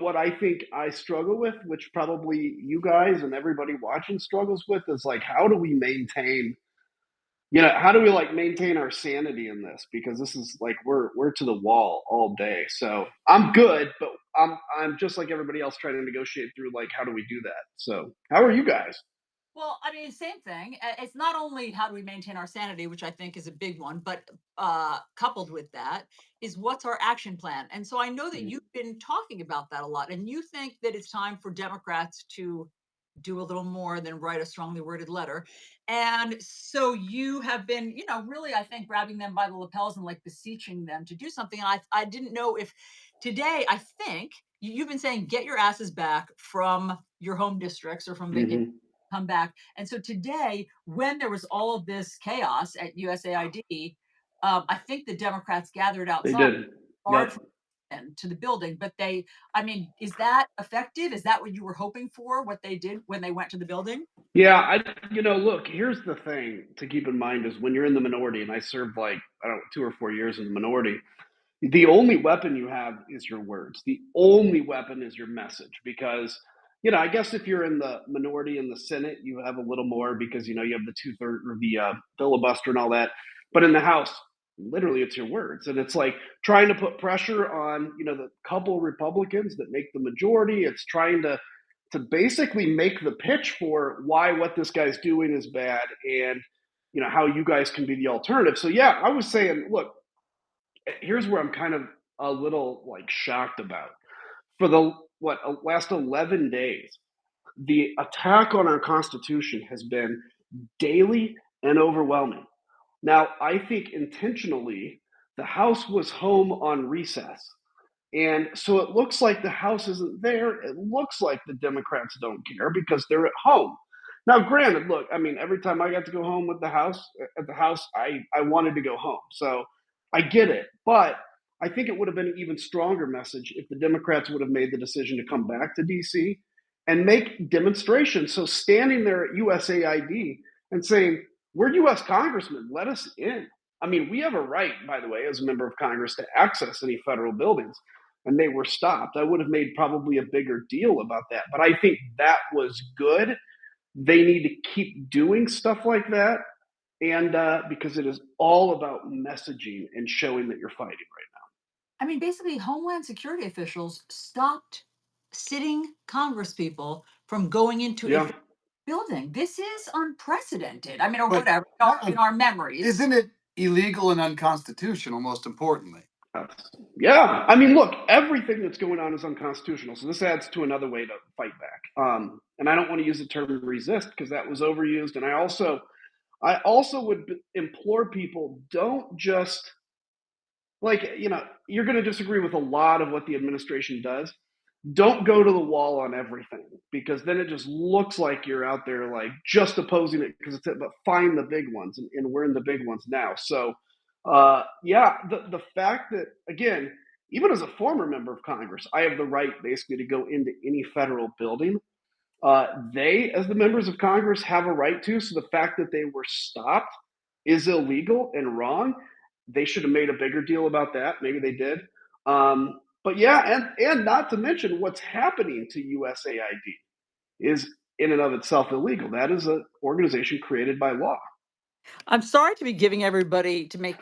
what I think I struggle with, which probably you guys and everybody watching struggles with, is like, how do we maintain, how do we like maintain our sanity in this? Because this is like we're to the wall all day. So I'm good, but I'm just like everybody else trying to negotiate through like how do we do that? So how are you guys? Well, I mean, same thing. It's not only how do we maintain our sanity, which I think is a big one, but coupled with that is what's our action plan. And so I know that Mm. you've been talking about that a lot, and you think that it's time for Democrats to do a little more than write a strongly worded letter. And so you have been, really, I think, grabbing them by the lapels and like beseeching them to do something. And I didn't know if today, I think you've been saying, get your asses back from your home districts or from the Hmm. come back. And so today, when there was all of this chaos at USAID, I think the Democrats gathered They outside, did. barred Yep. to the building. But I mean, is that effective? Is that what you were hoping for? What they did when they went to the building? Yeah, look, here's the thing to keep in mind is when you're in the minority, and I served like, I don't know, 2 or 4 years in the minority, the only weapon you have is your words. The only weapon is your message because, I guess if you're in the minority in the Senate, you have a little more because, you have the two-third or the filibuster and all that. But in the House, literally it's your words. And it's like trying to put pressure on, the couple Republicans that make the majority. It's trying to basically make the pitch for why what this guy's doing is bad and, how you guys can be the alternative. So yeah, I was saying, look, here's where I'm kind of a little like shocked about. For the last 11 days, the attack on our constitution has been daily and overwhelming. Now, I think intentionally the House was home on recess. And so it looks like the House isn't there. It looks like the Democrats don't care because they're at home. Now, granted, look, I mean, every time I got to go home with the House at the House, I wanted to go home. So I get it. But I think it would have been an even stronger message if the Democrats would have made the decision to come back to DC and make demonstrations. So standing there at USAID and saying, we're US congressmen, let us in. I mean, we have a right, by the way, as a member of Congress to access any federal buildings, and they were stopped. I would have made probably a bigger deal about that. But I think that was good. They need to keep doing stuff like that. And because it is all about messaging and showing that you're fighting right I mean, basically, Homeland Security officials stopped sitting Congress people from going into now. a Yeah. building. This is unprecedented. I mean, or But whatever, uh, in our memories. isn't it illegal and unconstitutional, most importantly? Yeah. I mean, look, everything that's going on is unconstitutional. So this adds to another way to fight back. And I don't want to use the term resist because that was overused. And I also would implore people don't just like, you're going to disagree with a lot of what the administration does. Don't go to the wall on everything because then it just looks like you're out there like just opposing it because it's it, but find the big ones and we're in the big ones now. So yeah, the fact that again, even as a former member of Congress, I have the right basically to go into any federal building. They, as the members of Congress, have a right to. So the fact that they were stopped is illegal and wrong. They should have made a bigger deal about that. Maybe they did. But yeah, and not to mention what's happening to USAID is in and of itself illegal. That is an organization created by law. I'm sorry to be giving everybody to make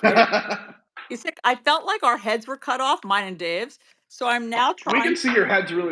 you sick. I felt like our heads were cut off, mine and Dave's. So I'm now We trying can see your heads really